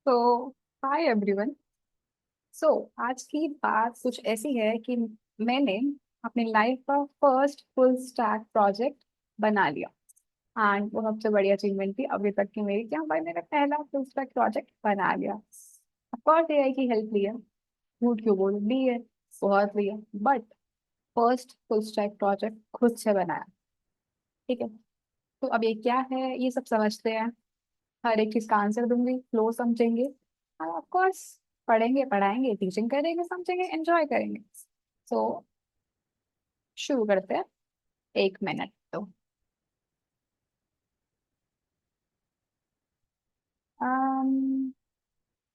तो hi everyone. सो आज की बात कुछ ऐसी है कि मैंने अपनी लाइफ का फर्स्ट फुल स्टैक प्रोजेक्ट बना लिया। एंड वो सबसे बड़ी अचीवमेंट थी अभी तक की मेरी, क्या भाई मैंने पहला फुल स्टैक प्रोजेक्ट बना लिया। ऑफ कोर्स एआई की हेल्प ली है, झूठ क्यों बोलूं, ली है, बहुत ली है, but first full stack project खुद से बनाया। ठीक है, तो अब ये क्या है ये सब समझते हैं। हर एक चीज का आंसर दूंगी, फ्लो समझेंगे और ऑफ कोर्स पढ़ेंगे पढ़ाएंगे टीचिंग करेंगे समझेंगे एंजॉय करेंगे। सो शुरू करते हैं। 1 मिनट तो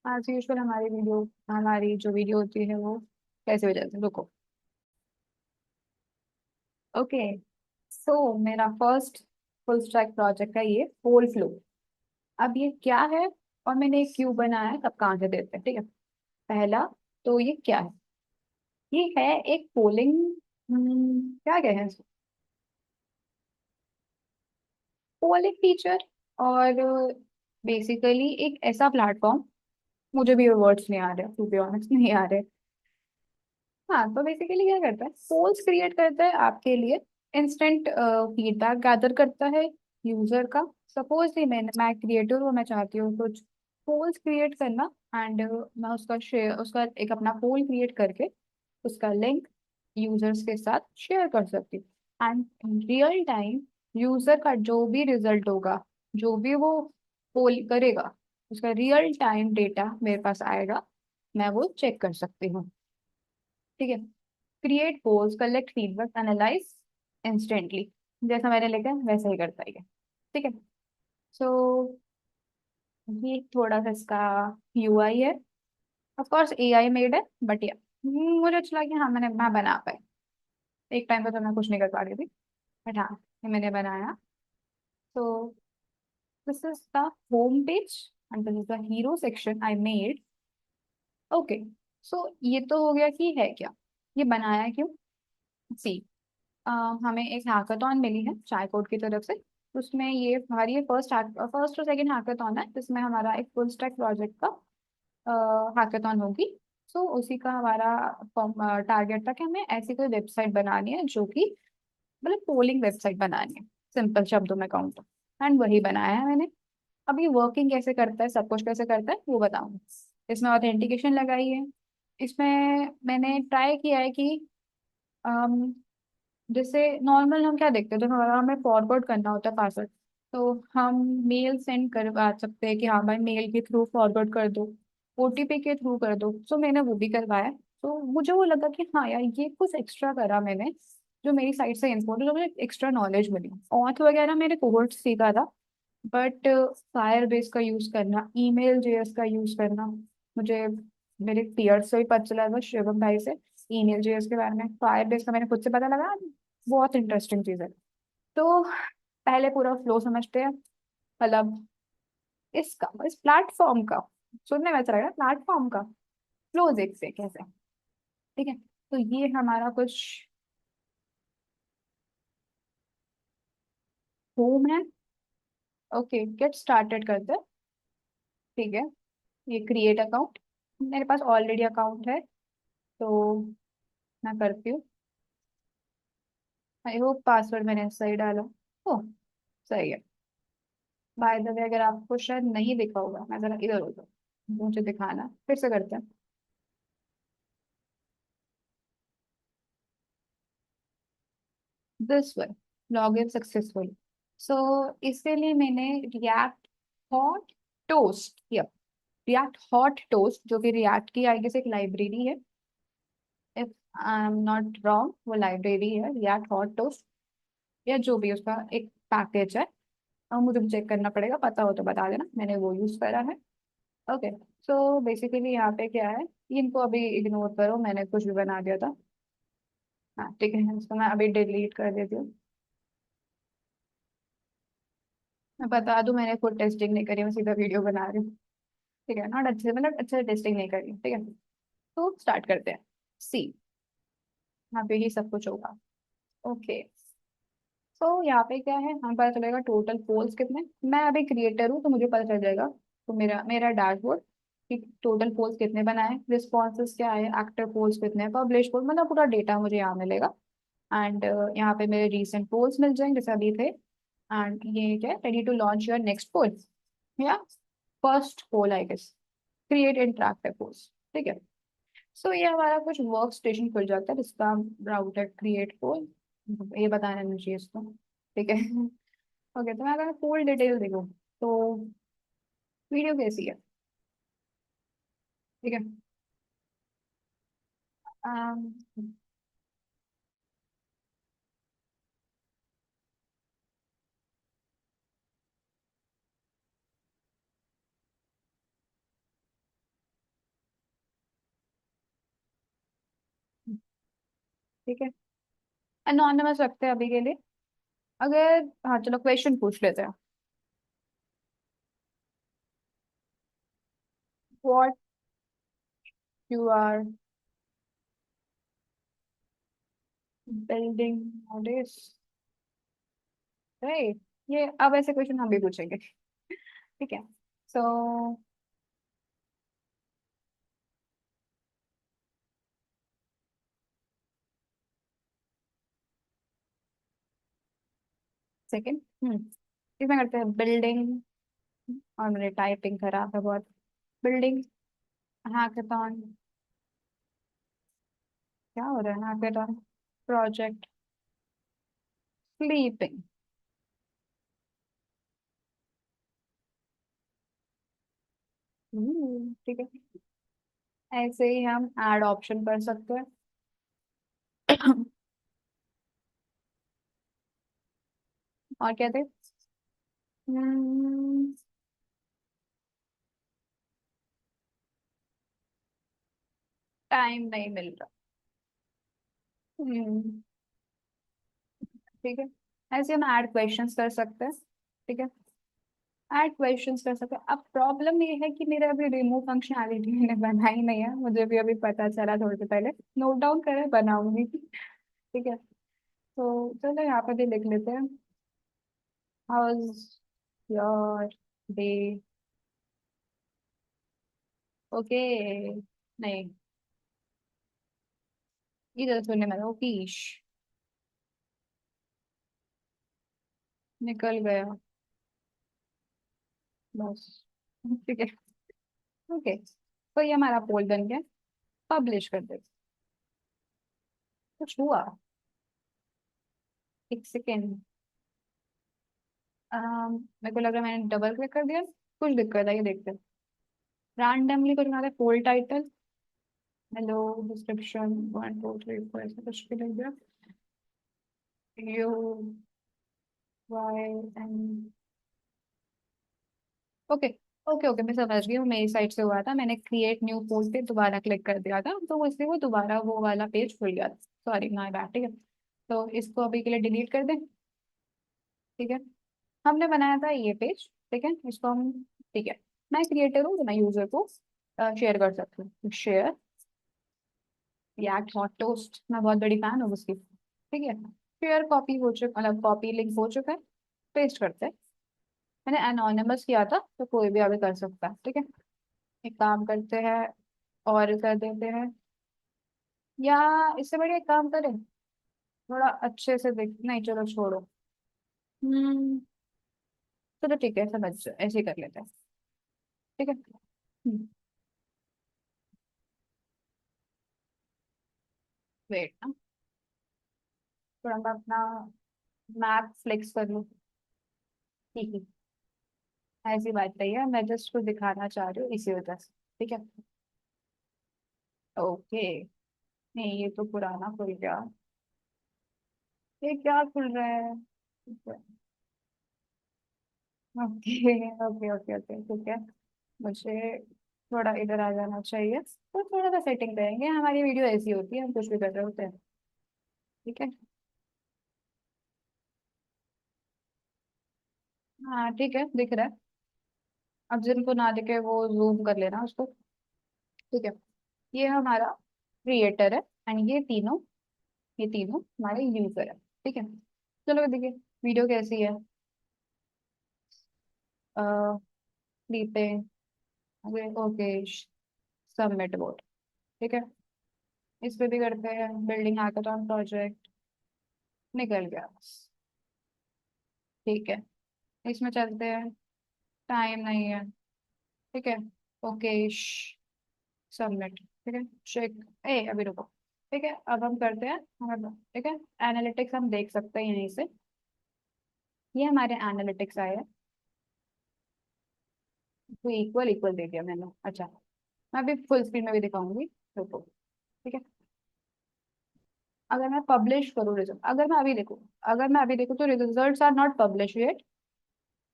आज यूजुअल हमारी जो वीडियो होती है वो कैसे हो जाती है, रुको। ओके, सो मेरा फर्स्ट फुल स्टैक प्रोजेक्ट है ये पोल फ्लो। अब ये क्या है और मैंने एक क्यों बनाया है सब कहाँ से देते हैं, ठीक है। पहला, तो ये क्या है? ये है एक पोलिंग, क्या कहें, पोलिंग फीचर। और बेसिकली एक ऐसा प्लेटफॉर्म, मुझे भी वर्ड्स नहीं आ रहे, टू बी ऑनेस्ट नहीं आ रहे। हाँ, तो बेसिकली क्या करता है, पोल्स क्रिएट करता है आपके लिए, इंस्टेंट फीडबैक गैदर करता है यूजर का। सपोज ही मैं क्रिएटर हूँ, मैं चाहती हूँ कुछ पोल्स क्रिएट करना, एंड मैं उसका शेयर, उसका एक अपना पोल क्रिएट करके उसका लिंक यूजर्स के साथ शेयर कर सकती हूँ। एंड रियल टाइम यूजर का जो भी रिजल्ट होगा, जो भी वो पोल करेगा, उसका रियल टाइम डेटा मेरे पास आएगा, मैं वो चेक कर सकती हूँ। ठीक है, create polls, collect feedback, analyse instantly, जैसा मैंने लिखा है वैसा ही करता है ये। ठीक है, सो ये थोड़ा सा इसका यूआई है। ऑफ कोर्स एआई मेड है, बट या मुझे अच्छा लगा कि हाँ मैं बना पाई। एक टाइम पे तो मैं कुछ नहीं कर पा रही थी, बट हाँ ये मैंने बनाया। तो this is the home page and this is the hero section I made. Okay, so ये तो हो गया कि है क्या, ये बनाया क्यों। सी, हमें एक हैकाथॉन मिली है चाय कोड की तरफ से। उसमें ये हमारी ये फर्स्ट और सेकंड हैकाथॉन है, जिसमें हमारा एक फुल स्टैक प्रोजेक्ट का हैकाथॉन होगी। सो उसी का हमारा टारगेट था कि हमें ऐसी कोई वेबसाइट बनानी है जो कि मतलब पोलिंग वेबसाइट बनानी है, सिंपल शब्दों में कहूँ तो। एंड वही बनाया है मैंने। अब ये वर्किंग कैसे करता है, सब कुछ कैसे करता है वो बताऊंगी। इसमें ऑथेंटिकेशन लगाई है। इसमें मैंने ट्राई किया है कि जैसे नॉर्मल हम क्या देखते हैं, तो हमारा हमें फॉरवर्ड करना होता है पासवर्ड, तो हम मेल सेंड करवा सकते हैं कि हाँ भाई मेल के थ्रू फॉरवर्ड कर दो, ओटीपी के थ्रू कर दो। सो मैंने वो भी करवाया। तो मुझे वो लगा कि हाँ यार ये कुछ एक्स्ट्रा करा मैंने, जो मेरी साइड से इन्फो, जो मुझे एक्स्ट्रा नॉलेज मिली। ऑथ वगैरह मेरे कोर्स सीखा था, बट फायर बेस का यूज करना, ईमेल जेएस का यूज करना, मुझे मेरे पीयर से ही पता चला था, शिवम भाई से, ईमेल जेएस के बारे में। फायर बेस का मैंने खुद से पता लगा, बहुत इंटरेस्टिंग चीज है। तो पहले पूरा फ्लो समझते हैं, मतलब इसका, इस प्लेटफॉर्म का, सुनने में अच्छा लग रहा है, प्लेटफॉर्म का फ्लो देखते हैं कैसे। ठीक है, तो ये हमारा कुछ होम है। ओके, गेट स्टार्टेड करते हैं। ठीक है, ये क्रिएट अकाउंट, मेरे पास ऑलरेडी अकाउंट है, तो मैं करती हूँ। आई होप पासवर्ड मैंने सही डाला। ओ, सही है। बाय द वे, अगर आपको शायद नहीं दिखा होगा, मैं जरा इधर हो जाऊँ, मुझे दिखाना, फिर से करते हैं। This way, log in successful. So इसके लिए मैंने रिएक्ट हॉट टोस्ट किया। रिएक्ट हॉट टोस्ट जो कि रिएक्ट की आई गेस एक लाइब्रेरी है, if I am not wrong, वो लाइब्रेरी है रिएक्ट हॉट टोस्ट, या जो भी उसका एक पैकेज है। और मुझे चेक करना पड़ेगा, पता हो तो बता देना, मैंने वो यूज करा है। ओके, सो बेसिकली यहाँ पे क्या है, इनको अभी इग्नोर करो, मैंने कुछ भी बना दिया था। हाँ ठीक है, इसको मैं अभी डिलीट कर देती हूँ। मैं बता दूं, मैंने खुद टेस्टिंग नहीं करी, मैं सीधा वीडियो बना रही हूँ। ठीक है, नॉट अच्छे, मतलब अच्छे से टेस्टिंग नहीं करी, ठीक है। तो स्टार्ट करते हैं। सी, यहाँ पे ही सब कुछ होगा। ओके, तो यहाँ पे क्या है, हमें पता चलेगा टोटल पोल्स कितने। मैं अभी क्रिएटर हूँ तो मुझे पता चल जाएगा, तो मेरा मेरा डैशबोर्ड, कि टोटल पोल्स कितने बनाए, रिस्पॉन्सेस क्या है, एक्टिव पोल्स कितने हैं, पब्लिश पोल, मतलब पूरा डेटा मुझे यहाँ मिलेगा। एंड यहाँ पे मेरे रीसेंट पोल्स मिल जाएंगे जैसे अभी थे। एंड ये क्या है, ready to launch your next poll या first poll I guess, create interactive polls. ठीक है। सो ये हमारा कुछ वर्क स्टेशन खुल जाता है जिसका राउट है क्रिएट पोल, ये बताना नहीं चाहिए इसको। ठीक है। ओके, तो मैं अगर पोल डिटेल देखूँ तो वीडियो कैसी है। ठीक है। अम, ठीक है, अनोनिमस रखते हैं अभी के लिए। अगर हाँ, चलो क्वेश्चन पूछ लेते हैं। What you are building knowledge, right. ये अब ऐसे क्वेश्चन हम भी पूछेंगे। ठीक है। सो सेकंड, इसमें करते हैं बिल्डिंग। और मेरी टाइपिंग खराब है बहुत। बिल्डिंग हैकाथॉन, क्या हो रहा है, हैकाथॉन प्रोजेक्ट स्लीपिंग। ठीक है। ऐसे ही हम ऐड ऑप्शन कर सकते हैं। और क्या थे। टाइम नहीं मिल रहा। हम्म, ठीक है। ऐसे हम ऐड क्वेश्चंस कर सकते हैं। ठीक है, ऐड क्वेश्चंस कर सकते हैं। अब प्रॉब्लम ये है कि मेरा अभी रिमूव फंक्शनैलिटी मैंने बनाई नहीं है, मुझे भी अभी पता चला थोड़ी देर पहले। नोट डाउन करे बनाऊंगी। ठीक है। तो चलो यहाँ पे भी लिख लेते हैं, हाउस योर डे। ओके। नहीं, इधर सुनने में पीश निकल गया बस। ठीक है। ओके, तो ये हमारा पोल बन गया, पब्लिश कर दे। कुछ हुआ, एक सेकेंड। मेरे को लग रहा है मैंने डबल क्लिक कर दिया, कुछ दिक्कत है, ये देखते हैं। रैंडमली कुछ हमारे पोल टाइटल, हेलो डिस्क्रिप्शन 1 2 3 4 ऐसा कुछ भी लिख दिया। U Y N. Okay okay okay, मैं समझ गई हूँ, मेरी साइड से हुआ था, मैंने क्रिएट न्यू पोल पे दोबारा क्लिक कर दिया था तो इसलिए वो दोबारा वो वाला पेज खुल गया था। Sorry my bad. ठीक है, तो इसको अभी के लिए डिलीट कर दें। ठीक है, हमने बनाया था ये पेज। ठीक है, इसको हम, ठीक है, मैं क्रिएटर हूँ तो मैं यूजर को शेयर कर सकती हूँ। शेयर रिएक्ट हॉट टोस्ट, मैं बहुत बड़ी फैन हूँ उसकी। ठीक है, शेयर कॉपी हो चुका, मतलब कॉपी लिंक हो चुका है। पेस्ट करते हैं। मैंने एनोनिमस किया था तो कोई भी अभी कर सकता है। ठीक है, एक काम करते हैं और कर देते हैं, या इससे बढ़िया एक काम करें, थोड़ा अच्छे से देख, नहीं चलो छोड़ो। हम्म, चलो ठीक है, समझ ऐसे ही कर लेते हैं। ठीक है। वेट ना, थोड़ा मैं अपना मैप फ्लेक्स कर लूँ। ठीक है, ऐसी बात नहीं है, मैं जस्ट कुछ दिखाना चाह रही हूँ इसी वजह से। ठीक है। ओके, नहीं ये तो पुराना खुल गया। ये क्या खुल रहा है। ओके ओके ओके ओके, ठीक है। मुझे थोड़ा इधर आ जाना चाहिए, तो थोड़ा सा सेटिंग करेंगे, हमारी वीडियो ऐसी होती है, हम कुछ भी कर रहे होते हैं। ठीक है। हाँ ठीक है, दिख रहा है। अब जिनको ना दिखे वो जूम कर लेना उसको। ठीक है, ये हमारा क्रिएटर है एंड ये तीनों हमारे यूजर है। ठीक है, चलो देखिए वीडियो कैसी है। Sleeping, okay okay, submit board. ठीक है, इस पे भी करते हैं बिल्डिंग हैकाथॉन प्रोजेक्ट। निकल गया। ठीक है, इसमें चलते हैं। टाइम नहीं है। ठीक है, ओके, सबमिट। ठीक है, चेक। ए अभी रुको। ठीक है, अब हम करते हैं हमारे। ठीक है, एनालिटिक्स हम देख सकते हैं यहीं से। ये हमारे एनालिटिक्स आए हैं। तो इक्वल इक्वल दे दिया मैंने। अच्छा, मैं अभी फुल स्क्रीन में भी दिखाऊंगी। रुको। ठीक है, अगर मैं पब्लिश करूँ रिजल्ट, अगर मैं अभी देखूँ तो results are not publish yet.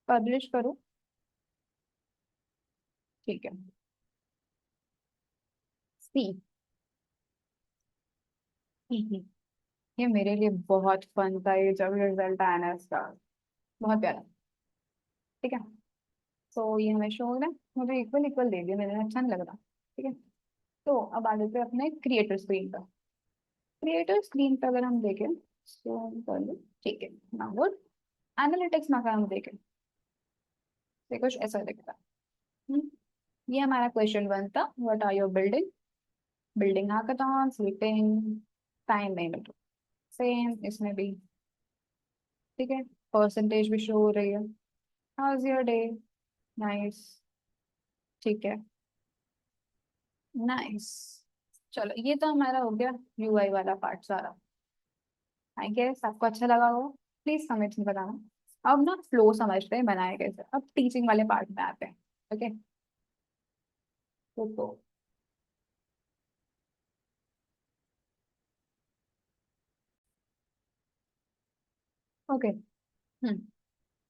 Publish करूँ। ठीक है, सी। ये मेरे लिए बहुत फन था ये जब रिजल्ट आया ना इसका। बहुत प्यारा। ठीक है, तो ये हमें शो हो रहा है। मुझे इक्वल इक्वल दे दिया मैंने, अच्छा नहीं लग रहा। ठीक है, तो अब आ जाते हैं अपने क्रिएटर स्क्रीन पर। क्रिएटर स्क्रीन पर अगर हम देखें, तो कर लो। ठीक है, नाउ गुड। एनालिटिक्स में अगर हम देखें तो कुछ ऐसा दिखता है। ये हमारा क्वेश्चन वन था, what are your building. Building hackathon, sleeping, time नहीं मिल रहा। सेम इसमें भी। ठीक है, परसेंटेज भी शो हो रही है। How is your day. Nice. ठीक है, नाइस। चलो, ये तो हमारा हो गया यूआई वाला पार्ट सारा। आई गेस आपको अच्छा लगा हो। प्लीज कमेंट्स में बताना। अब ना फ्लो समझते हैं बनाए कैसे, अब टीचिंग वाले पार्ट में आते हैं। ओके, तो ओके। हम्म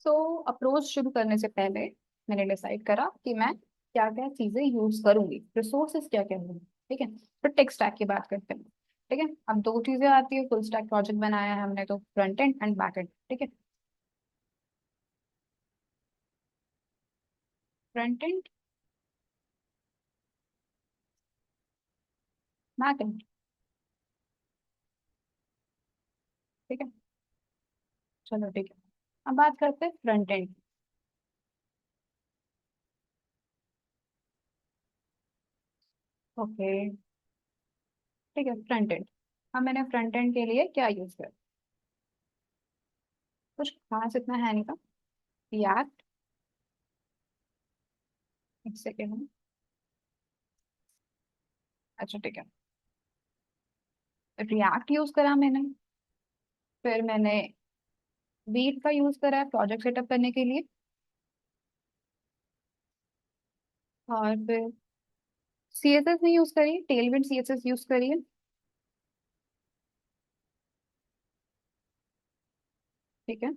सो अप्रोच शुरू करने से पहले मैंने डिसाइड करा कि मैं क्या क्या चीजें यूज करूंगी, रिसोर्सेज क्या क्या होंगे। ठीक है, तो टेक स्टैक की बात करते हैं। ठीक है, अब दो चीजें आती है, फुल स्टैक प्रोजेक्ट बनाया है हमने तो front end and back and. ठीक है, फ्रंट एंड, बैक एंड। ठीक है, चलो ठीक है, अब बात करते हैं फ्रंट एंड। ओके, ठीक है, फ्रंट एंड। अब मैंने फ्रंट एंड के लिए क्या यूज किया, कुछ खास इतना है नहीं था। रिएक्ट, एक सेकेंड। अच्छा ठीक है, रिएक्ट यूज करा मैंने। फिर मैंने वीट का यूज करा है प्रोजेक्ट सेटअप करने के लिए। और फिर सीएसएस नहीं यूज करी, टेलविंड सीएसएस यूज करी है। ठीक है,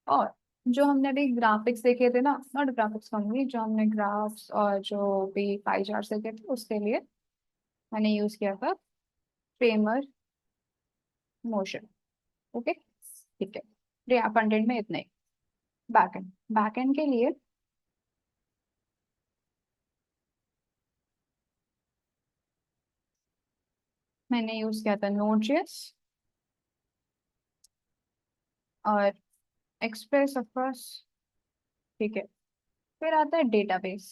और जो हमने अभी ग्राफिक्स देखे थे ना, नॉट ग्राफिक्स कहूंगी, जो हमने ग्राफ्स और जो भी पाई चार्ट देखे थे उसके लिए मैंने यूज किया था फ्रेमर मोशन। ओके, ठीक है, रिया फ्रंट एंड में इतना ही। बैकएंड, बैकएंड के लिए मैंने यूज किया था नोड.जेएस और एक्सप्रेस ऑफ कोर्स। ठीक है, फिर आता है डेटाबेस।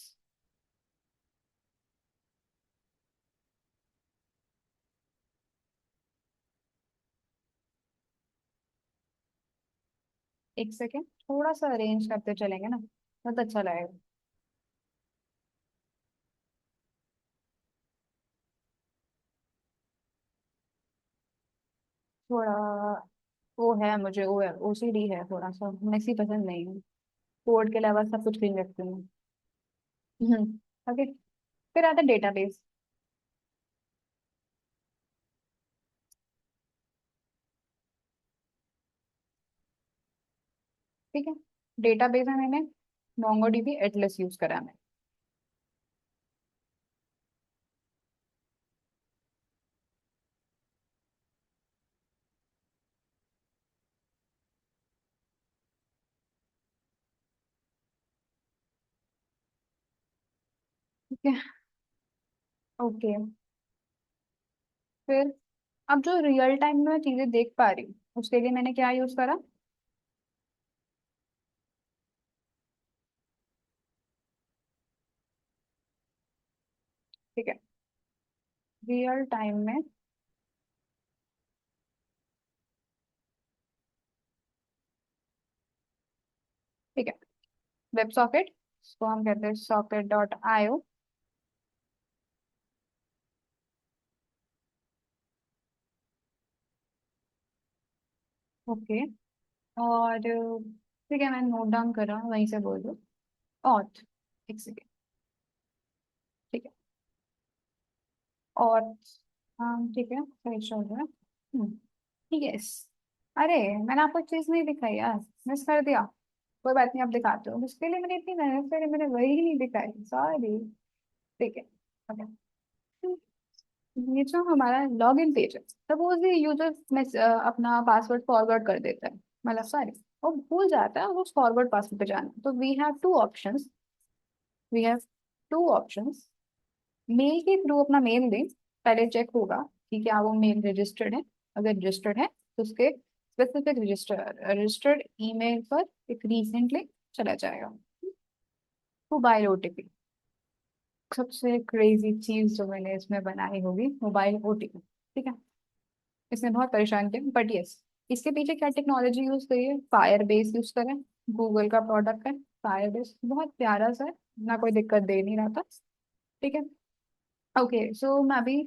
एक सेकेंड, थोड़ा सा अरेंज करते चलेंगे ना, बहुत अच्छा लगेगा। थोड़ा वो है, मुझे वो है, ओसीडी है थोड़ा सा, मेसी पसंद नहीं है। कोड के अलावा सब कुछ क्लीन रखती हूँ। ओके, फिर आता है डेटाबेस। ठीक है, डेटाबेस में मैंने मोंगोडीबी एटलस यूज करा है। ठीक है, ओके। फिर अब जो रियल टाइम में मैं चीजें देख पा रही हूँ उसके लिए मैंने क्या यूज करा। ठीक है, रियल टाइम में। ठीक है, वेब सॉकेट, इसको हम कहते हैं socket.io। ओके, और ठीक है, मैं नोट डाउन कर रहा हूँ, वहीं से बोल दो। ऑथ, एक सेकेंड। ठीक है, ऑथ। हाँ ठीक है, सही चल रहा है। ठीक है। अरे, मैंने आपको चीज नहीं दिखाई यार, मिस कर दिया। कोई बात नहीं, आप दिखाते हो, उसके लिए मैंने इतनी मेहनत करी, मैंने वही नहीं दिखाई, सॉरी। ठीक है, ओके। ये जो हमारा लॉग इन पेज है, सपोज ये यूजर में अपना पासवर्ड फॉरवर्ड कर देता है, मतलब सॉरी, वो भूल जाता है उस फॉरवर्ड पासवर्ड पे जाना, तो we have two options. Mail के थ्रू अपना मेल दें, पहले चेक होगा कि क्या वो मेल रजिस्टर्ड है। अगर रजिस्टर्ड है तो उसके स्पेसिफिक रजिस्टर्ड ईमेल पर एक रीसेंट लिंक चला जाएगा। मोबाइल ओटीपी, सबसे क्रेजी चीज जो मैंने इसमें बनाई होगी, मोबाइल ओटीपी। ठीक है, इसने बहुत परेशान किया, बट यस, इसके पीछे क्या टेक्नोलॉजी यूज करी है, फायर बेस यूज करें। गूगल का प्रोडक्ट है फायर बेस, बहुत प्यारा सा है, ना कोई दिक्कत दे नहीं रहा था। ठीक है, ओके, सो मैं अभी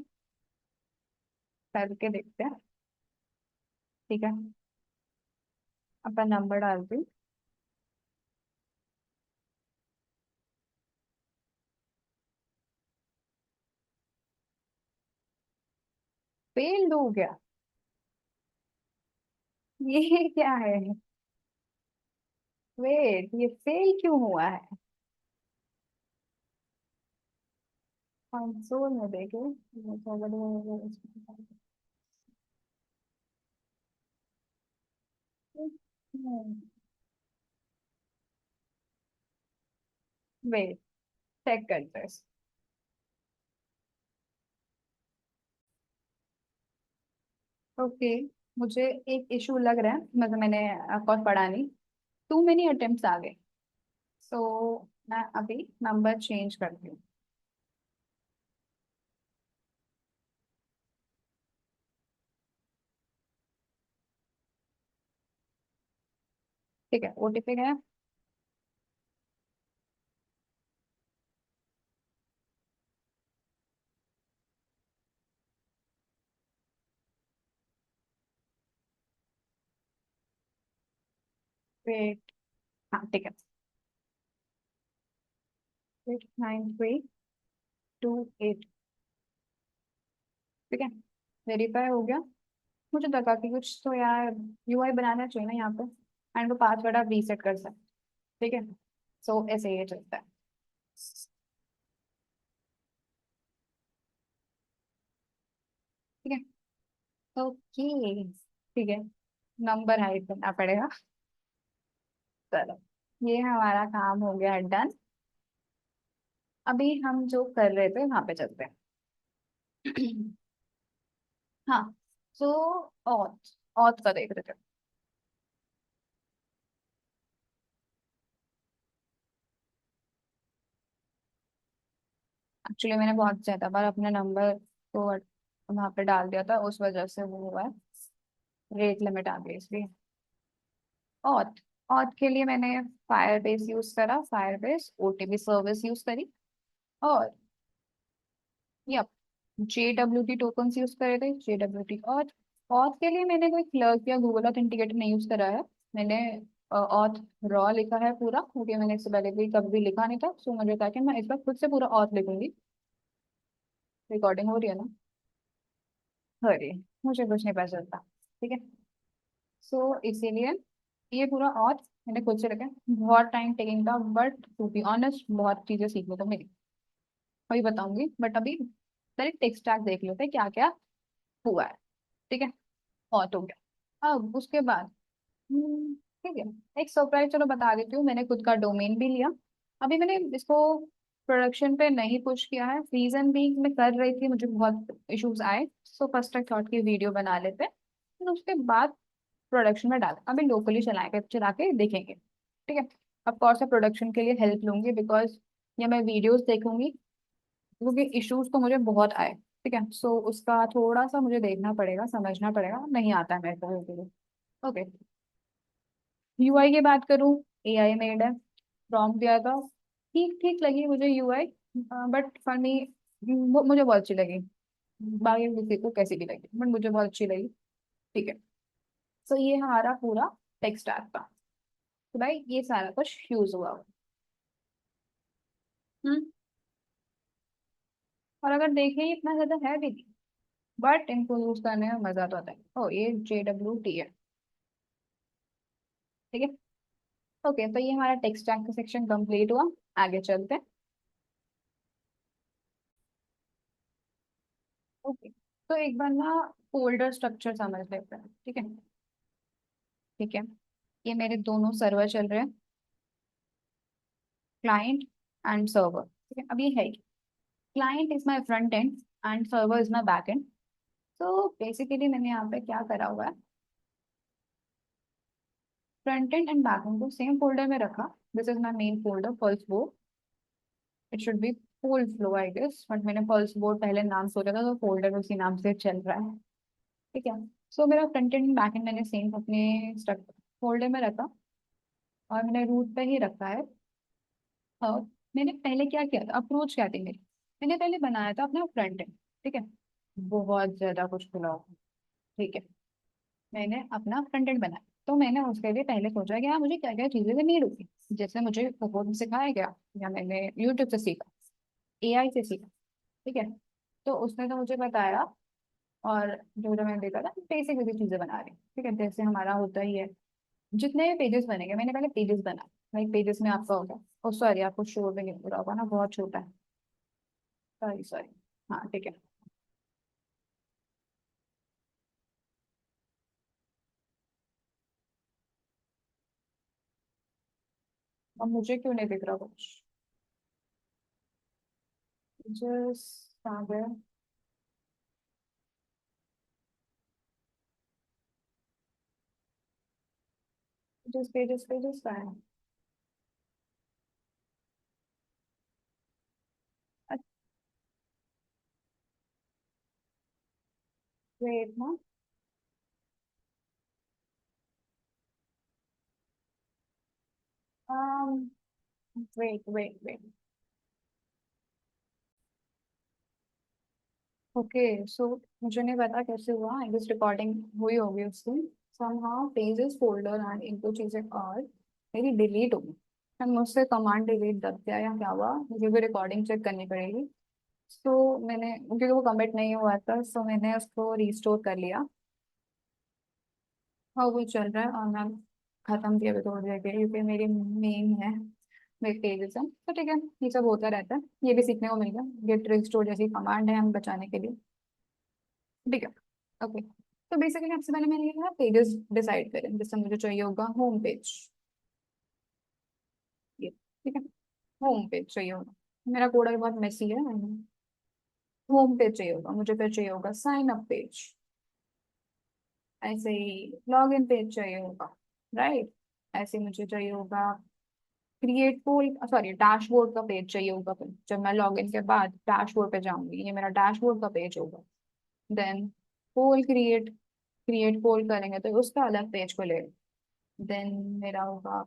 करके देखते हैं। ठीक है, अपना नंबर डालती हूँ। फेल हो गया, ये क्या है? वेट, ये फेल क्यों हुआ है? कंसोल में देखे। वेट, चेक करते हैं। ओके, मुझे एक इशू लग रहा है, मतलब मैंने ऑफकोर्स पढ़ा नहीं, टू मेनी अटेम्प्ट्स आ गए। सो मैं अभी नंबर चेंज करती हूँ। ठीक है, ओटीपी है। वेट, हाँ ठीक है, 69328। ठीक है, वेरीफाई हो गया। मुझे लगा कि कुछ तो यार यूआई बनाना चाहिए ना यहाँ पे, एंड वो पासवर्ड आप रीसेट कर सकते। ठीक है, सो ऐसे ये चलता है। ठीक है, ओके। ठीक है, नंबर हाइड करना पड़ेगा। चलो, ये हमारा काम हो गया डन। अभी हम जो कर रहे थे वहां पे चलते हैं। हाँ, सो ऑथ ऑथ का देख रहे थे। एक्चुअली मैंने बहुत ज्यादा बार अपने नंबर को वहां पे डाल दिया था, उस वजह से वो हुआ है, रेट लिमिट आ गई इसलिए। ऑथ ऑथ के लिए मैंने फायर बेस यूज करा, fire base OTP service use करी। और यप, JWT टोकन्स यूज करे थे, JWT। और ऑथ के लिए मैंने कोई क्लर्क या गूगल ऑथेंटिकेटर नहीं यूज करा है। मैंने ऑथ रॉ लिखा है पूरा, क्योंकि मैंने इससे पहले भी कभी भी लिखा नहीं था, सो मुझे था कि मैं इस बार खुद से पूरा ऑथ लिखूंगी। रिकॉर्डिंग हो रही है ना? हो रही है, मुझे कुछ नहीं पता चलता। ठीक है, सो इसीलिए ये पूरा ऑथ मैंने खुद से लिखा है। बहुत टाइम टेकिंग था, बट टू बी ऑनेस्ट बहुत चीजें सीखने को मिली, वही बताऊंगी, बट अभी पहले टेक्स्ट टैग देख लेते हैं क्या क्या हुआ है। ठीक है, ऑथ हो गया। अब उसके बाद ठीक है, एक सरप्राइज चलो बता देती हूँ, मैंने खुद का डोमेन भी लिया। अभी मैंने इसको प्रोडक्शन पे नहीं पुश किया है, रीजन भी मैं कर रही थी, मुझे बहुत इश्यूज आए, सो फर्स्ट आई थॉट की वीडियो बना लेते हैं, फिर उसके बाद प्रोडक्शन में डालें, अभी लोकली चलाएंगे, चला के देखेंगे। ठीक है, अब कोर्स प्रोडक्शन के लिए हेल्प लूंगी, बिकॉज या मैं वीडियोस देखूंगी, क्योंकि इश्यूज तो मुझे बहुत आए। ठीक है, सो उसका थोड़ा सा मुझे देखना पड़ेगा, समझना पड़ेगा, नहीं आता है मेरे को। ओके। यूआई की बात करूँ, एआई मेड है, प्रॉम्प्ट दिया था, ठीक ठीक लगी मुझे यूआई, बट फॉर मी मुझे बहुत अच्छी लगी। बाकी किसी को कैसी भी लगी, बट मुझे बहुत अच्छी लगी। ठीक है। सो ये हमारा पूरा टेक्स्ट स्टैक था। तो भाई ये सारा कुछ यूज हुआ। हम्म। और अगर देखें इतना ज्यादा है भी नहीं, बट इनको यूज करने में मजा तो आता है। ओ ये JWT है। ठीक है। ओके, तो ये हमारा टेक्स्ट स्टैक का सेक्शन कंप्लीट हुआ। आगे चलते हैं। ओके, तो एक बार ना फोल्डर स्ट्रक्चर समझ लेते हैं। ठीक है। ठीक है, ये मेरे दोनों सर्वर चल रहे हैं, क्लाइंट एंड सर्वर। ठीक है, अब ये है, client is my front end and server is my back end. तो बेसिकली मैंने यहाँ पे क्या करा हुआ है, front end and back end को सेम फोल्डर में रखा। This is my main folder Pulse Board. It should be full flow I guess, but मैंने पल्स बोर्ड पहले नाम सोचा था, तो फोल्डर उसी नाम से चल रहा है। ठीक है। सो मेरा फ्रंट एंड बैक एंड मैंने सेम अपने फोल्डर में रखा, और मैंने रूट पे ही रखा है। और मैंने पहले क्या किया था, अप्रोच क्या थी मेरी, मैंने पहले बनाया था अपना फ्रंट एंड। ठीक है, बहुत ज्यादा कुछ खुला हुआ। ठीक है, मैंने अपना फ्रंट एंड बनाया, तो मैंने उसके लिए पहले सोचा कि हाँ मुझे क्या क्या चीजें की नीड होगी। जैसे मुझे बहुत में सिखाया गया, या मैंने यूट्यूब से सीखा, एआई से सीखा। ठीक है, तो उसने तो मुझे बताया, और जो जो मैंने देखा था बेसिक बेसिक चीजें बना रही। ठीक है, जैसे हमारा होता ही है, जितने भी पेजेस बनेंगे मैंने पहले पेजेस बनाए। लाइक पेजेस में आपका होगा, ओ सॉरी आपको शो भी नहीं पूरा होगा ना, बहुत छोटा है। Sorry sorry. हाँ ठीक है। अब मुझे क्यों नहीं दिख रहा कुछ, जस्ट आ गया। जस्ट पेजेस पेजेस का है। वेट ना, वेट वेट वेट। ओके, सो मुझे नहीं पता कैसे हुआ, आई गेस रिकॉर्डिंग हुई होगी उसकी। somehow पेजेस फोल्डर एंड इनको चीजें और मेरी डिलीट हो गई। एंड मुझसे कमांड डिलीट दब गया या क्या हुआ, मुझे भी रिकॉर्डिंग चेक करनी पड़ेगी। सो मैंने, क्योंकि वो कमिट नहीं हुआ था, सो मैंने उसको रिस्टोर कर लिया। और वो चल रहा है, और मैं खत्म किया भी थोड़ी देर के लिए, क्योंकि मेरी मेन है, मेरे पेजेस है। तो ठीक है, ये सब होता रहता है, ये भी सीखने को मिल गया। गेट रिस्टोर जैसी कमांड है हम बचाने के लिए। ठीक है। ओके, तो बेसिकली सबसे पहले मैंने ये पेजेस डिसाइड करें, जैसे मुझे चाहिए होगा होम पेज। ये ठीक है, होम पेज चाहिए होगा। मेरा कोड अभी बहुत मेसी है। होम पेज चाहिए होगा मुझे, फिर चाहिए होगा साइन अप पेज, ऐसे ही लॉग इन पेज चाहिए होगा, राइट। ऐसे मुझे चाहिए होगा क्रिएट पोल, सॉरी डैशबोर्ड का पेज चाहिए होगा। फिर जब मैं लॉग इन के बाद डैशबोर्ड पे जाऊंगी, ये मेरा डैशबोर्ड का पेज होगा। देन पोल क्रिएट, क्रिएट पोल करेंगे तो उसका अलग पेज खुलेगा। देन मेरा होगा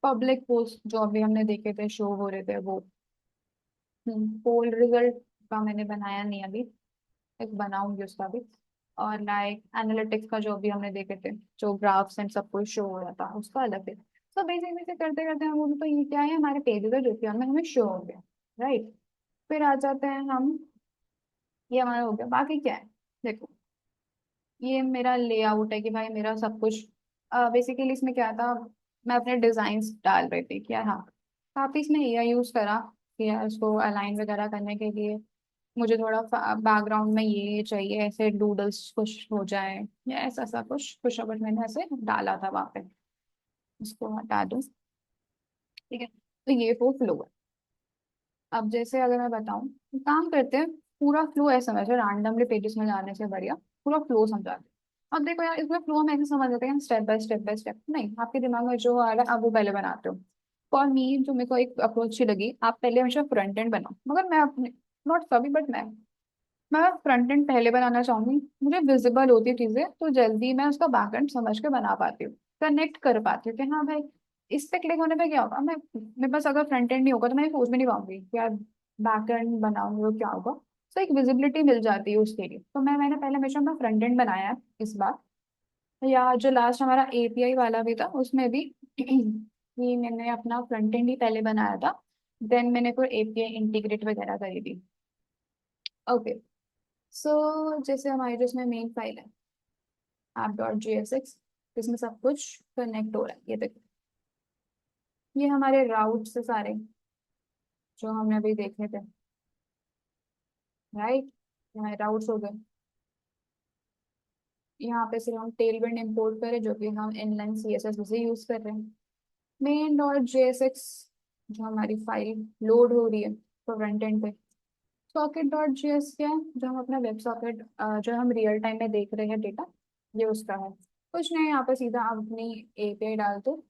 पब्लिक पोस्ट, जो अभी हमने देखे थे शो हो रहे थे वो। पोल रिजल्ट का मैंने बनाया नहीं अभी, एक बनाऊंगी उसका भी। और लाइक एनालिटिक्स का जो अभी हमने देखे थे, जो ग्राफ्स एंड सब कुछ शो हो रहा था, उसका अलग है। तो बेसिकली से करते करते हम उनको, ये क्या है हमारे पेजेस है जो कि हमें हमें शो हो गया, राइट। फिर आ जाते हैं हम, ये हमारा हो गया। बाकी क्या है, देखो ये मेरा लेआउट है कि भाई मेरा सब कुछ, बेसिकली इसमें क्या था, मैं अपने डिजाइन डाल रही थी क्या, हाँ काफी इसमें एआई यूज करा कि यार इसको अलाइन वगैरह करने के लिए मुझे थोड़ा बैकग्राउंड में ये चाहिए, ऐसे डूडल्स कुछ हो जाए, या ऐसा सा कुछ कुछ बट मैंने ऐसे डाला था वहां पे। इसको हटा दूँ। ठीक है, तो ये वो फ्लो है। अब जैसे अगर मैं बताऊं, तो काम करते हैं, पूरा फ्लो ऐसा समझो, रैंडमली पेजेस में जाने से बढ़िया पूरा फ्लो समझाते हैं। अब देखो यार, इसमें फ्लो हम ऐसे समझ लेते हैं स्टेप बाय स्टेप नहीं, आपके दिमाग में जो आ रहा है आप वो पहले बनाते हो। फॉर मी जो मेरे को एक अप्रोच अच्छी लगी, आप पहले हमेशा फ्रंट एंड बनाओ, मगर मैं अपने, नॉट सभी बट मैं फ्रंट एंड पहले बनाना चाहूंगी। मुझे विजिबल होती है चीजें तो जल्दी मैं उसका बैक एंड समझ के बना पाती हूँ, कनेक्ट कर पाती हूँ कि हाँ भाई इस पे क्लिक होने पे क्या होगा। मैं, मेरे पास अगर फ्रंट एंड नहीं होगा तो मैं सोच भी नहीं पाऊंगी कि यार बैक एंड बनाऊंगी तो क्या होगा। तो एक विजिबिलिटी मिल जाती है उसके लिए, तो मैंने पहले हमेशा अपना फ्रंट एंड बनाया है इस बार। या जो लास्ट हमारा एपीआई वाला भी था उसमें भी कि मैंने अपना फ्रंट एंड ही पहले बनाया था, देन मैंने कोई एपीआई इंटीग्रेट वगैरह करी थी। ओके, सो जैसे हमारी जो इसमें मेन फाइल है app.jsx, इसमें सब कुछ कनेक्ट हो रहा है, ये देखो। ये हमारे राउट से सारे जो हमने अभी देखे थे, राइट, हमारे राउट्स हो गए। यहाँ पे सिर्फ हम टेलविंड इंपोर्ट करें जो कि हम इनलाइन सीएसएस से यूज कर रहे हैं। मेन डॉट जेएसएक्स जो हमारी फाइल लोड हो रही है फ्रंट एंड पे। सॉकेट डॉट जेएस क्या है, जो हम अपना वेब सॉकेट जो हम रियल टाइम में देख रहे हैं डेटा, ये उसका है। कुछ नहीं, यहाँ पे सीधा आप अपनी एपीआई डाल दो।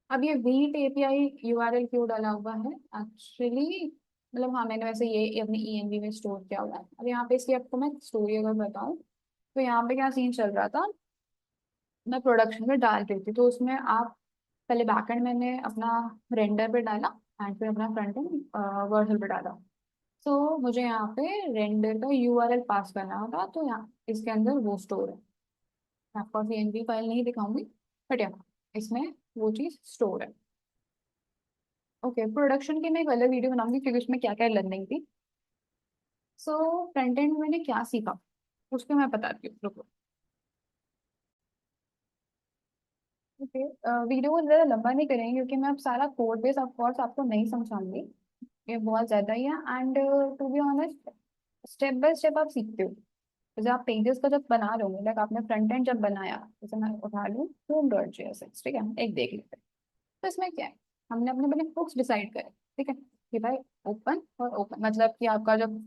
अब ये वीट एपीआई यूआरएल क्यों डाला हुआ है एक्चुअली, मतलब हाँ मैंने वैसे ये अपनी ईएनवी में स्टोर किया हुआ है। अब यहाँ पे इसकी आपको मैं स्टोरी अगर बताऊँ तो यहाँ पे क्या सीन चल रहा था, मैं प्रोडक्शन में डाल रही थी तो उसमें आप पहले बैकएंड मैंने अपना रेंडर पे डाला एंड फिर अपना फ्रंट एंड वर्सल पे डाला। तो मुझे यहाँ पे रेंडर का यूआरएल पास करना होगा, तो यहाँ इसके अंदर वो स्टोर है। मैं आपको सीएनवी फाइल नहीं दिखाऊंगी बट यहाँ इसमें वो चीज़ स्टोर है। ओके, प्रोडक्शन की मैं एक अलग वीडियो बनाऊंगी क्योंकि उसमें क्या क्या लर्निंग थी। सो फ्रंट एंड में मैंने क्या सीखा उसको मैं बताती हूँ, रुको। ओके, वीडियो को ज़्यादा लंबा नहीं करेंगे क्योंकि मैं अब सारा कोड बेस ऑफ कोर्स आपको नहीं समझाऊंगी, ये बहुत ज़्यादा ही है। And to be honest, step by step आप सीखते हो। जैसे आप पेजेस का जब बना रहे होंगे, लाइक आपने फ्रंट एंड जब बनाया, जैसे मैं उठा लूँ होम डॉट जेएसएक्स, ठीक है, एक देख लेते हैं। तो इसमें क्या है, हमने अपने अपने हुक्स डिसाइड करे, ठीक है, कि भाई ओपन और ओपन मतलब कि आपका जब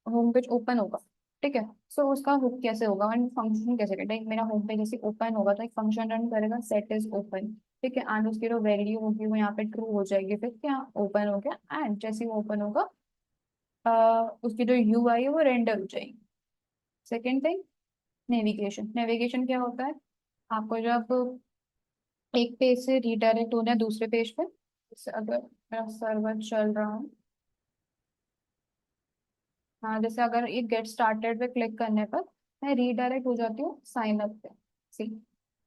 होम पेज ओपन होगा, ठीक है, सो उसका हुक कैसे होगा एंड फंक्शन कैसे करेगा। एक मेरा होम पेज जैसे ओपन होगा तो एक फंक्शन रन करेगा सेट इज ओपन, ठीक है, एंड उसकी जो वैल्यू होगी वो यहाँ पे ट्रू हो जाएगी, फिर क्या ओपन हो गया एंड जैसे ही वो ओपन होगा उसकी जो यूआई है वो रेंडर हो जाएगी। Second thing, navigation. नेविगेशन क्या होता है, आपको जब एक पेज से रीडायरेक्ट होना है दूसरे पेज पे, जैसे अगर मेरा सर्वर चल रहा है, हाँ जैसे अगर ये गेट स्टार्टेड पे क्लिक करने पर मैं रीडायरेक्ट हो जाती हूँ साइन अप पे। सी,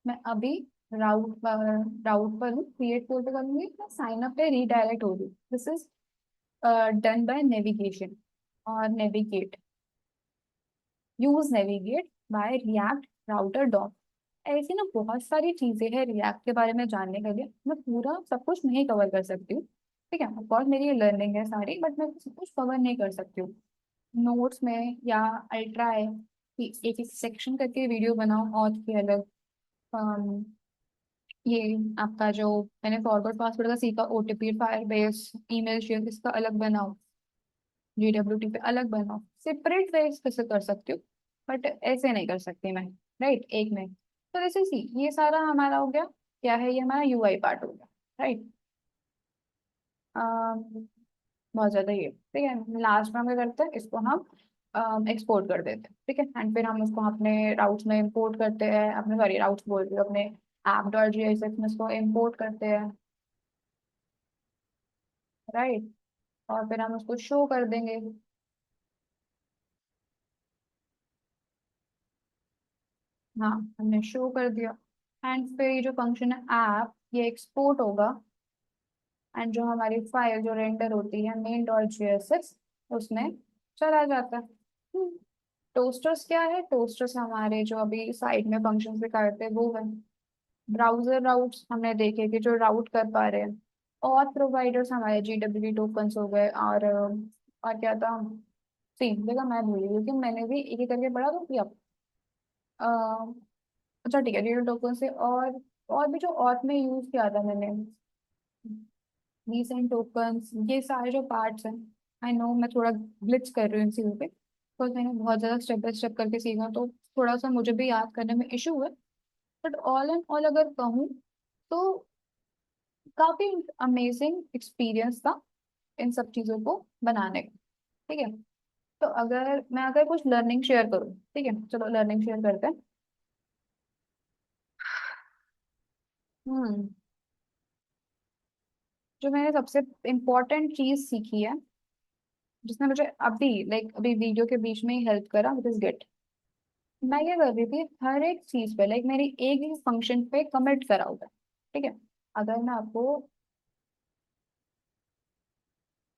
मैं अभी राउट पर हूँ, क्रिएट कोड पे करूंगी, मैं साइन अप पे रीडायरेक्ट हो रही हूँ। This is done by navigation और navigate, use navigate by React Router dot. ऐसी ना बहुत सारी चीजें हैं रिएक्ट के बारे में जानने के लिए, मैं पूरा सब कुछ नहीं कवर कर सकती हूँ, ठीक है, ऑफकोर्स मेरी ये लर्निंग है सारी, बट मैं सब कुछ कवर नहीं कर सकती हूँ नोट्स में। या आई ट्राई कि एक एक सेक्शन करके वीडियो बनाओ और की अलग। अम, ये आपका जो मैंने फॉरवर्ड पासवर्ड का सीखा, OTP fire base email share, इसका अलग बनाओ, जीडब्ल्यूटी पे अलग बनाओ, सेपरेट वे कैसे कर सकती हूँ बट ऐसे नहीं कर सकती मैं, राइट, एक में। तो जैसे सी ये सारा हमारा हो गया, क्या है ये हमारा यूआई पार्ट हो गया, राइट। बहुत ज्यादा ये ठीक है, लास्ट में हम क्या करते हैं, इसको हम एक्सपोर्ट कर देते हैं, ठीक है, एंड फिर हम उसको अपने राउट्स में इंपोर्ट करते हैं, अपने सॉरी राउट्स बोल रही हूँ, अपने ऐप डॉट जीएसएक्स में इसको इंपोर्ट करते हैं, राइट, और फिर हम उसको शो कर देंगे। हाँ, हमने शो कर दिया एंड फिर ये जो फंक्शन है ऐप, ये एक्सपोर्ट होगा एंड जो हमारी फाइल जो रेंडर होती है मेन डॉट जेएसएक्स उसमें चला जाता है। टोस्टर्स क्या है, टोस्टर्स हमारे जो अभी साइड में फंक्शन पे करते हैं वो है। ब्राउजर राउट्स हमने देखे कि जो राउट कर पा रहे हैं, और प्रोवाइडर्स हमारे जीडब्ल्यू टोकन्स हो गए, और क्या था, सेम जगह मैं भूल गई क्योंकि मैंने भी एक एक करके पढ़ा तो किया। अह, अच्छा ठीक है, रियल टोकन से और भी जो ऑथ में यूज किया था मैंने, रीसेंट टोकन्स, ये सारे जो पार्ट्स हैं। आई नो मैं थोड़ा ग्लिच कर रही हूँ इन चीज़ों पे बिकॉज मैंने बहुत ज़्यादा स्टेप बाय स्टेप करके सीखा, तो थोड़ा सा मुझे भी याद करने में इशू है। बट ऑल एंड ऑल अगर कहूँ तो काफी अमेजिंग एक्सपीरियंस था इन सब चीजों को बनाने का। ठीक है, तो अगर कुछ लर्निंग शेयर करूँ, ठीक है, चलो लर्निंग शेयर करते हैं। हम्म जो मैंने सबसे इम्पोर्टेंट चीज सीखी है, जिसने मुझे अभी वीडियो के बीच में ही हेल्प करा, विच इज गेट। मैं क्या कर रही थी, हर एक चीज पे मेरी एक ही फंक्शन पे कमिट करा होता है। ठीक है, अगर मैं आपको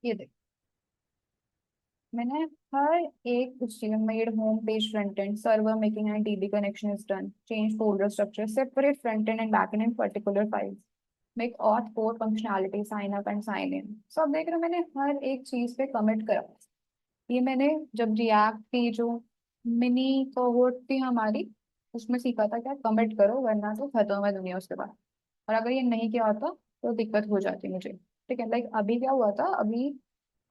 ये देख, मैंने हर एक उस चीज में made home page front end server making and DB connection is done, change folder structure, separate front end back end in particular files, make auth code functionality, sign up and sign in. सब देख रहे हो, मैंने हर एक चीज पे commit करा। ये मैंने जब रिएक्ट की जो मिनी कोहोर्ट थी हमारी, उसमें सीखा था क्या, कमिट करो वरना तो खत्म है दुनिया उसके बाद। और अगर ये नहीं किया होता तो दिक्कत हो जाती मुझे। ठीक है, अभी क्या हुआ था, अभी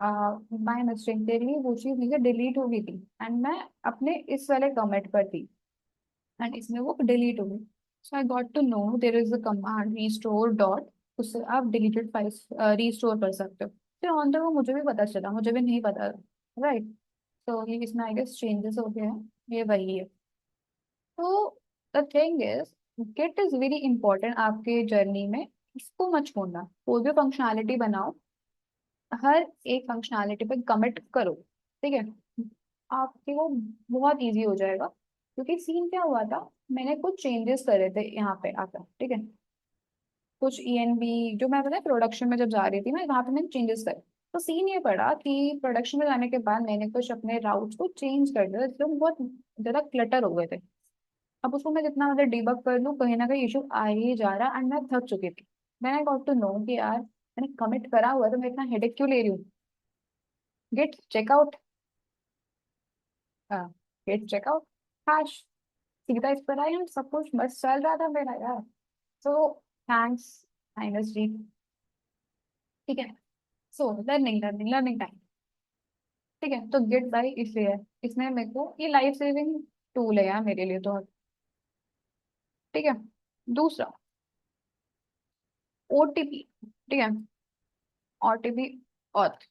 बाय मिस्टेकली वो चीज मुझे डिलीट हो गई थी, एंड मैं अपने इस वाले कमिट पर थी, एंड इसमें वो डिलीट हो गई। So I got to know there is a command restore dot, उससे आप डिलीटेड फाइल्स रीस्टोर कर सकते हो। फिर ऑन द वो मुझे भी पता चला, मुझे भी नहीं पता, राइट। तो ये इसमें आई गेस चेंजेस हो गए हैं, ये वही है। तो the thing is, git is very important आपके जर्नी में। इसको मत छोड़ना, कोई भी फंक्शनैलिटी बनाओ, हर एक फंक्शनैलिटी पे कमिट करो। ठीक है, आपके वो बहुत इजी हो जाएगा। क्योंकि सीन क्या हुआ था, मैंने कुछ चेंजेस करे थे यहाँ पे आकर। ठीक है, कुछ ईएनबी जो मैं पता है प्रोडक्शन में जब जा रही थी मैं, वहां पे मैंने चेंजेस करे। तो सीन ये पड़ा कि प्रोडक्शन में जाने के बाद मैंने कुछ अपने राउट्स को चेंज कर दिया, जो बहुत ज्यादा क्लटर हो गए थे। अब उसको मैं जितना मतलब डिबग कर लूँ, कहीं ना कहीं इशू आ ही जा रहा, एंड मैं थक चुकी थी। मैंने आई गॉट टू नो कि यार मैंने कमिट करा हुआ है, तो मैं इतना हेडेक क्यों ले रही हूँ। Git checkout, git checkout, hash, सीधा इस पर आई हूँ, सब कुछ बस चल रहा था मेरा यार। सो थैंक्स माइनस जी। ठीक है, so learning learning learning time. ठीक है, तो गिट बाई इसलिए है, इसने मेरे को ये लाइफ सेविंग टूल है यार मेरे लिए तो। ठीक है, दूसरा ओटीपी। ठीक है, ओटीपी ऑथ।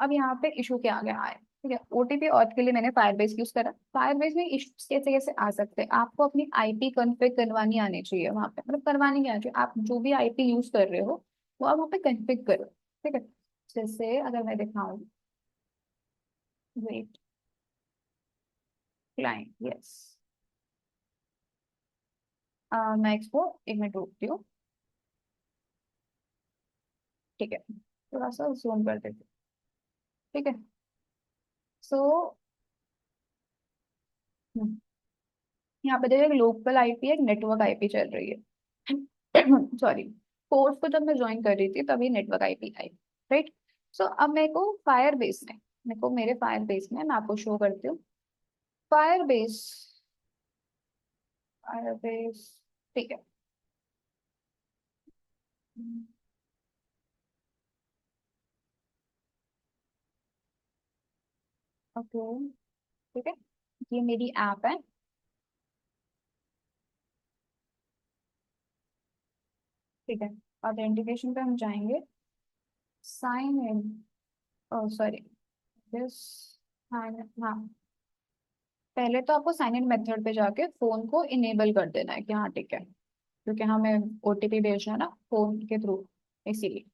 अब यहाँ पे इशू क्या आ गया है, ठीक है, ओटीपी ऑथ के लिए मैंने फायरबेस यूज करा। फायरबेस में इश्यूज कैसे कैसे आ सकते हैं, आपको अपनी आईपी कॉन्फ़िग करवानी आनी चाहिए वहां पे, मतलब करवानी क्या चाहिए, आप जो भी आईपी यूज कर रहे हो वो आप वहाँ पे कॉन्फ़िग करो। ठीक है, जैसे अगर मैं दिखाऊँ, वेट, क्लाइंट, यस, मैं इसको एक मिनट रोकती हूँ। ठीक है, थोड़ा सा जूम कर देती हूँ। ठीक है, सो यहाँ पे देखो, एक लोकल आईपी एक नेटवर्क आईपी चल रही है। सॉरी, कोर्स को जब मैं ज्वाइन कर रही थी तभी नेटवर्क आईपी आई, राइट। सो अब मेरे को फायर बेस में, मेरे को मेरे फायर बेस में मैं आपको शो करती हूँ। फायर बेस, फायर बेस, ठीक है। ओके, ठीक है, ये मेरी ऐप है। ठीक है, ऑथेंटिकेशन पे हम जाएंगे, साइन इन, सॉरी, दिस, हाँ, पहले तो आपको साइन इन मेथड पे जाके फोन को इनेबल कर देना है कि हाँ ठीक है, क्योंकि हमें ओटीपी भेजना है ना फोन के थ्रू, इसीलिए।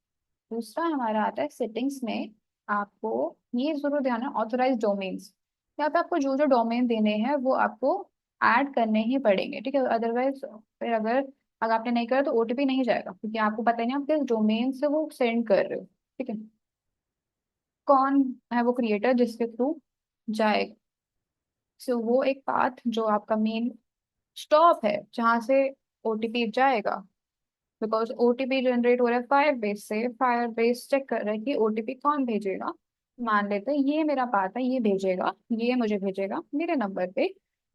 दूसरा हमारा आता है सेटिंग्स में, आपको ये जरूर ध्यान है, ऑथराइज डोमेन्स। यहाँ पे आपको जो जो डोमेन देने हैं वो आपको ऐड करने ही पड़ेंगे। ठीक है, अदरवाइज फिर अगर अगर आपने नहीं करा तो ओटीपी नहीं जाएगा, क्योंकि आपको पता नहीं आप किस डोमेन से वो सेंड कर रहे हो। ठीक है, कौन है वो क्रिएटर जिसके थ्रू जाएगा। सो वो एक पाथ जो आपका मेन स्टॉप है जहाँ से ओटीपी जाएगा, बिकॉज ओटीपी जनरेट हो रहा है फायर बेस से, फायर बेस चेक कर रहा है कि ओटीपी कौन भेजेगा। मान लेते हैं ये मेरा पार्ट है, ये भेजेगा, ये मुझे भेजेगा मेरे नंबर पे।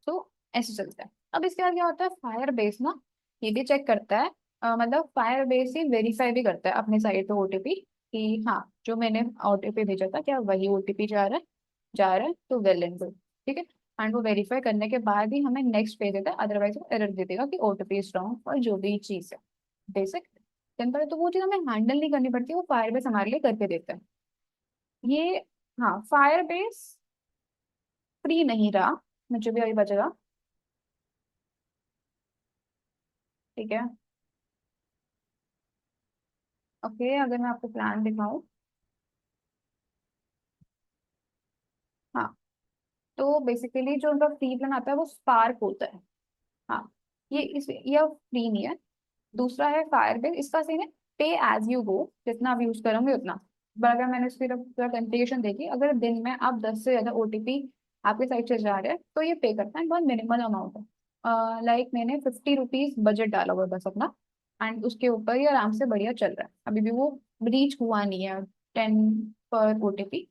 तो ऐसे चलता है। अब इसके बाद क्या होता है, फायर बेस ना ये भी चेक करता है, मतलब फायर बेस ही वेरीफाई भी करता है अपने साइड पे ओटीपी, कि हाँ जो मैंने ओटीपी भेजा था क्या वही ओटीपी जा रहा है, जा रहा है, तो वेल एंड गुड। ठीक है, एंड वो वेरीफाई करने के बाद ही हमें नेक्स्ट पेज देता है, अदरवाइज वो एरर दे देगा कि ओटीपी इज रॉन्ग और जो भी चीज़ है, बेसिक। सिंपल है, तो वो चीज़ हमें हैंडल नहीं करनी पड़ती, वो फायर बेस हमारे लिए करके देते हैं ये। हाँ, फायर बेस फ्री नहीं रहा, मुझे भी अभी बचेगा। ठीक है। ओके, अगर मैं आपको प्लान दिखाऊं। हाँ, तो बेसिकली जो उनका फ्री प्लान आता है वो स्पार्क होता है। हाँ, ये फ्री नहीं है। दूसरा है फायरबेस, इसका सीन है पे एज यू गो, जितना आप यूज करोगे उतना। पर अगर मैंने सिर्फ पूरा कन्फिगरेशन देखी, अगर दिन में आप 10 से ज्यादा ओटीपी आपके साइड से जा रहे हैं तो ये पे करता है, बहुत मिनिमल अमाउंट है। लाइक मैंने 50 रुपीज बजट डाला हुआ है बस अपना, एंड उसके ऊपर ये आराम से बढ़िया चल रहा है, अभी भी वो रीच हुआ नहीं है 10 पर ओटीपी।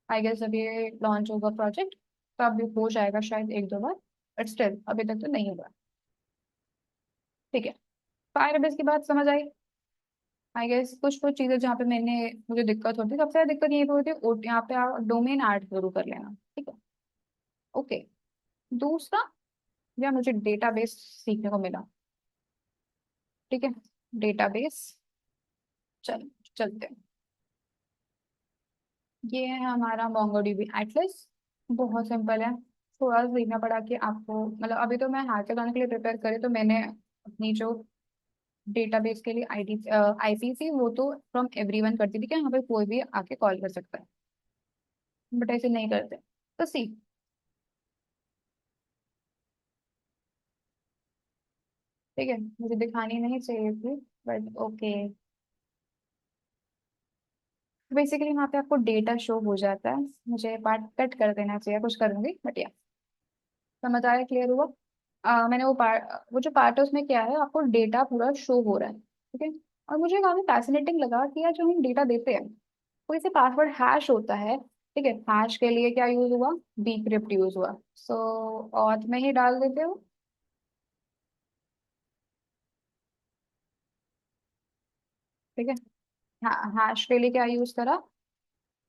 आई गेस जब ये लॉन्च होगा प्रोजेक्ट तब ये हो जाएगा शायद एक दो बार, बट स्टिल अभी तक तो नहीं हुआ। ठीक है, फायरबेस की बात समझ आई। आई गेस कुछ कुछ चीजें जहाँ पे मुझे दिक्कत होती है, सबसे ज्यादा दिक्कत यही पे होती है, यहाँ पे आप डोमेन ऐड जरूर कर लेना, ठीक है। ओके। दूसरा, या मुझे डेटाबेस सीखने को मिला। ठीक है, डेटाबेस। चल चलते हैं। ये है हमारा मोंगोडीबी एटलस। बहुत सिंपल है, थोड़ा सा सीखना पड़ा कि आपको, मतलब अभी तो मैं हैकाथॉन के लिए प्रिपेयर करी तो मैंने अपनी जो डेटाबेस के लिए आईडी आईपी थी वो तो फ्रॉम एवरीवन करती थी कि यहाँ पे कोई भी आके कॉल कर सकता है, बट ऐसे नहीं करते। तो सी, ठीक है, मुझे दिखानी नहीं चाहिए थी, बट ओके। बेसिकली वहाँ पे आपको डेटा शो हो जाता है, मुझे पार्ट कट कर देना चाहिए, कुछ करूंगी बट या समझ आया, क्लियर हुआ। मैंने वो जो पार्ट है उसमें क्या है, आपको डेटा पूरा शो हो रहा है, ठीक है। और मुझे काफी फैसिनेटिंग लगा कि यार जो हम डेटा देते हैं कोई से पासवर्ड हैश होता है, ठीक है, हैश के लिए क्या यूज हुआ, डीक्रिप्ट यूज हुआ, सो ऑथ में ही डाल देते हो। ठीक है, हैश के लिए क्या यूज करा,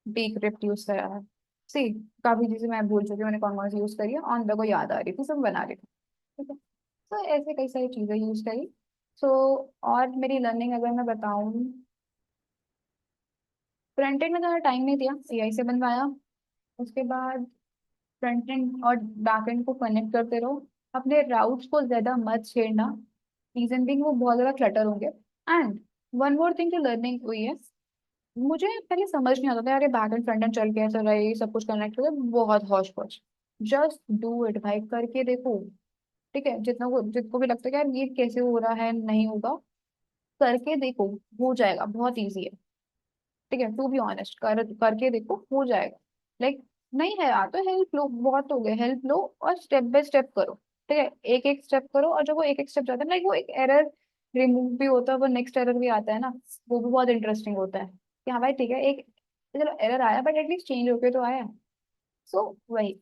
डीक्रिप्ट यूज करा है। सी, काफी चीजें मैं भूल चुकी हूँ, मैंने कौन कौन सी यूज करी है, ऑन द को याद आ रही थी, सब बना रही थी। ठीक है, तो ऐसे कई सारी चीजें यूज करी। सो और मेरी लर्निंग अगर मैं बताऊं, फ्रंट एंड में ज़्यादा टाइम नहीं दिया, सीआई से बनवाया। उसके बाद फ्रंट एंड और बैक एंड को कनेक्ट करते रहो, अपने राउट्स को ज्यादा मत छेड़ना, रीजन बिंग वो बहुत ज्यादा क्लटर होंगे। एंड वन मोर थिंग जो लर्निंग हुई है, मुझे पहले समझ नहीं आता था यार ये बैक एंड फ्रंट एंड चल के ऐसा रहे, सब कुछ कनेक्ट हो गया, बहुत हौच पौच। जस्ट डू इट भाई, करके देखो। ठीक है, जितना को जिसको भी लगता है कि यार ये कैसे हो रहा है, नहीं होगा, करके देखो, हो जाएगा, बहुत ईजी है। ठीक है, टू बी ऑनेस्ट, करके देखो, हो जाएगा। लाइक नहीं है आ तो हेल्प लो, बहुत हो गए, हेल्प लो और स्टेप बाय स्टेप करो। ठीक है, एक एक स्टेप करो, और जब वो एक एक स्टेप जाता है, लाइक वो एक एरर रिमूव भी होता है, वो नेक्स्ट एरर भी आता है ना, वो भी बहुत इंटरेस्टिंग होता है कि हाँ भाई ठीक है, एक चलो एरर आया बट एटलीस्ट चेंज होके तो आया। सो वही,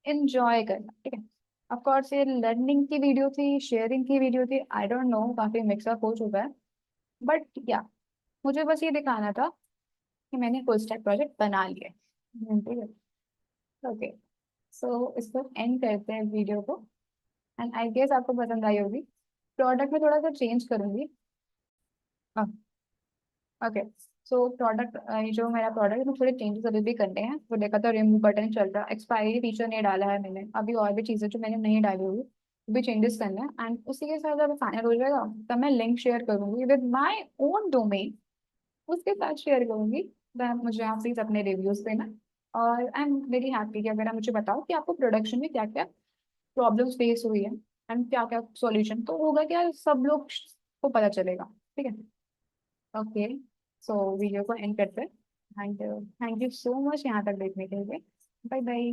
इंजॉय करना, ठीक है। ऑफ कोर्स ये लर्निंग की वीडियो थी, शेयरिंग की वीडियो थी, आई डोंट नो, काफी मिक्सअप हो चुका है, बट या मुझे बस ये दिखाना था कि मैंने फुल स्टैक प्रोजेक्ट बना लिया है। ठीक है। ओके, सो इसको एंड करते हैं वीडियो को, एंड आई गेस आपको पसंद आई होगी। प्रोडक्ट में थोड़ा सा चेंज करूंगी। ओके, सो प्रोडक्ट, जो मेरा प्रोडक्ट है, तो थोड़े चेंजेस अभी भी करने हैं, वो देखा था रिमूव बटन चल रहा है, एक्सपायरी फीचर नहीं डाला है मैंने अभी, और भी चीज़ें जो मैंने नहीं डाली हुई वो भी चेंजेस करना है, एंड उसी के साथ जब फाइनल हो जाएगा तब मैं लिंक शेयर करूंगी विद माई ओन डोमेन, उसके साथ शेयर करूंगी। then मुझे आप प्लीज अपने रिव्यूज देना, और आई एम वेरी हैप्पी कि अगर आप मुझे बताओ कि आपको प्रोडक्शन में क्या क्या प्रॉब्लम्स फेस हुई है, एंड क्या क्या सॉल्यूशन, तो होगा क्या, सब लोग को पता चलेगा। ठीक है। ओके, सो वीडियो को एंड करते हैं, and thank you so much यहाँ तक देखने के लिए। Bye bye.